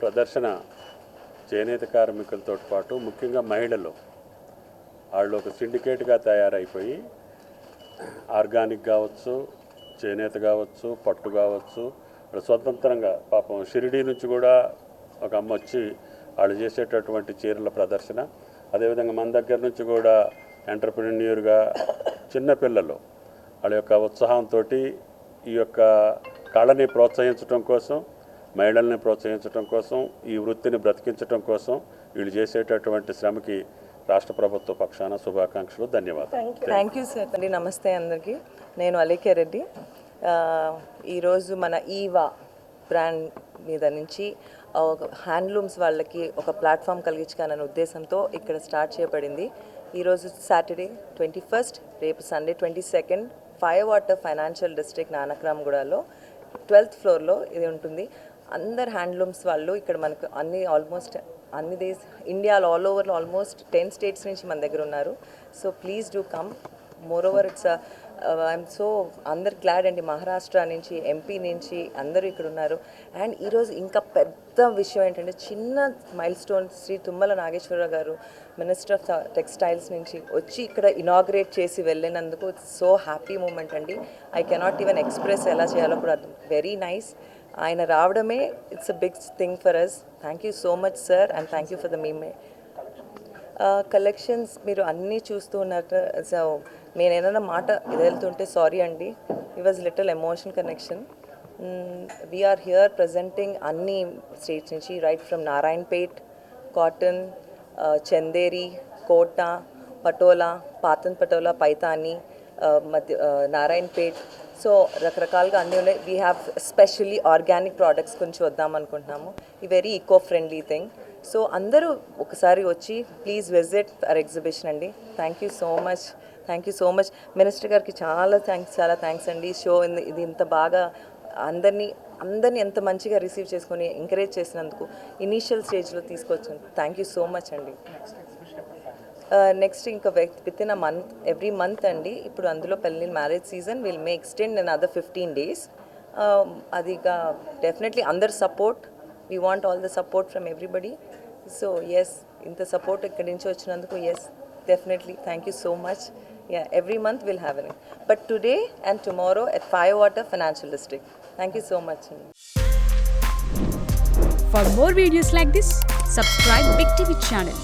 ప్రదర్శన చేనేత కార్మికులతో పాటు ముఖ్యంగా మహిళలు వాళ్ళు ఒక సిండికేట్గా తయారైపోయి ఆర్గానిక్ కావచ్చు, చేనేత కావచ్చు, పట్టు కావచ్చు, స్వతంత్రంగా పాపం షిరిడీ నుంచి కూడా ఒక అమ్మ వచ్చి వాళ్ళు చేసేటటువంటి చీరల ప్రదర్శన, అదేవిధంగా మన దగ్గర నుంచి కూడా ఎంటర్ప్రెన్యూర్గా చిన్నపిల్లలు వాళ్ళ యొక్క ఉత్సాహంతో ఈ యొక్క కళని ప్రోత్సహించడం కోసం, మహిళల్ని ప్రోత్సహించడం కోసం, ఈ వృత్తిని బ్రతికించడం కోసం వీళ్ళు చేసేటటువంటి శ్రమకి రాష్ట్ర ప్రభుత్వ పక్షాన శుభాకాంక్షలు, ధన్యవాదాలు. థ్యాంక్ యూ సార్ అండి. నమస్తే అందరికీ. నేను అలేఖ్య రెడ్డి. ఈరోజు మన ఈవా బ్రాండ్ మీద నుంచి హ్యాండ్లూమ్స్ వాళ్ళకి ఒక ప్లాట్ఫామ్ కలిగించాలనే ఉద్దేశంతో ఇక్కడ స్టార్ట్ చేయబడింది. ఈరోజు సాటర్డే 21st, రేపు Sunday 22nd, fire water financial district నానక్రామ్గూడలో 12th ఫ్లోర్లో ఇది ఉంటుంది. అందరు హ్యాండ్లూమ్స్ వాళ్ళు ఇక్కడ మనకు ఆల్మోస్ట్ అన్ని ఇండియాలో ఆల్ ఓవర్ ఆల్మోస్ట్ 10 స్టేట్స్ నుంచి మన దగ్గర ఉన్నారు. So please do come. More over it's I'm so అందరు గ్లాడ్ అండి. మహారాష్ట్ర నుంచి, ఎంపీ నుంచి అందరూ ఇక్కడ ఉన్నారు. అండ్ ఈరోజు ఇంకా పెద్ద విషయం ఏంటంటే, చిన్న మైల్ స్టోన్ శ్రీ తుమ్మల నాగేశ్వరరావు గారు మినిస్టర్ ఆఫ్ టెక్స్టైల్స్ నుంచి వచ్చి ఇక్కడ ఇనాగ్రేట్ చేసి వెళ్ళినందుకు సో హ్యాపీ మూమెంట్ అండి. ఐ కెనాట్ ఈవెన్ ఎక్స్ప్రెస్ ఎలా చేయాలో కూడా వెరీ నైస్. ఆయన రావడమే it's a big thing for us. Thank you so much sir, and thank you for the meme collections. మీరు అన్నీ చూస్తూ ఉన్నారు. సో నేను ఏదైనా మాట ఇది వెళ్తుంటే సారీ అండి. It was little emotion connection. We are here presenting అన్ని స్టేట్స్ నుంచి, right from Narayanpet, cotton, Chanderi, Kota, Patola, Patan Patola, Paithani, Narayanpet. So రకరకాలుగా అన్నీ ఉన్నాయి. We have specially organic products గురించి వద్దాం అనుకుంటున్నాము. ఈ very eco friendly thing. So అందరూ ఒకసారి వచ్చి ప్లీజ్ విజిట్ అవర్ ఎగ్జిబిషన్ అండి. Thank you so much. Thank you so much. Minister గారికి చాలా థ్యాంక్స్ అండి. షో ఇది ఇంత బాగా అందరినీ ఎంత మంచిగా రిసీవ్ చేసుకొని ఎంకరేజ్ చేసినందుకు, ఇనీషియల్ స్టేజ్లో తీసుకొచ్చాను. థ్యాంక్ యూ సో మచ్ అండి. నెక్స్ట్ ఇంకా with in a month, every month అండి. ఇప్పుడు అందులో పెళ్ళి marriage season will may extend in other 15 days. అదిగా డెఫినెట్లీ అందరు support. We want all the support from everybody. So yes, ఇంత సపోర్ట్ ఇక్కడి నుంచి వచ్చినందుకు yes, definitely thank you so much. Yeah, every month we'll have it, but today and tomorrow at Firewater Financial District. Thank you so much. For more videos like this, subscribe Big TV channel.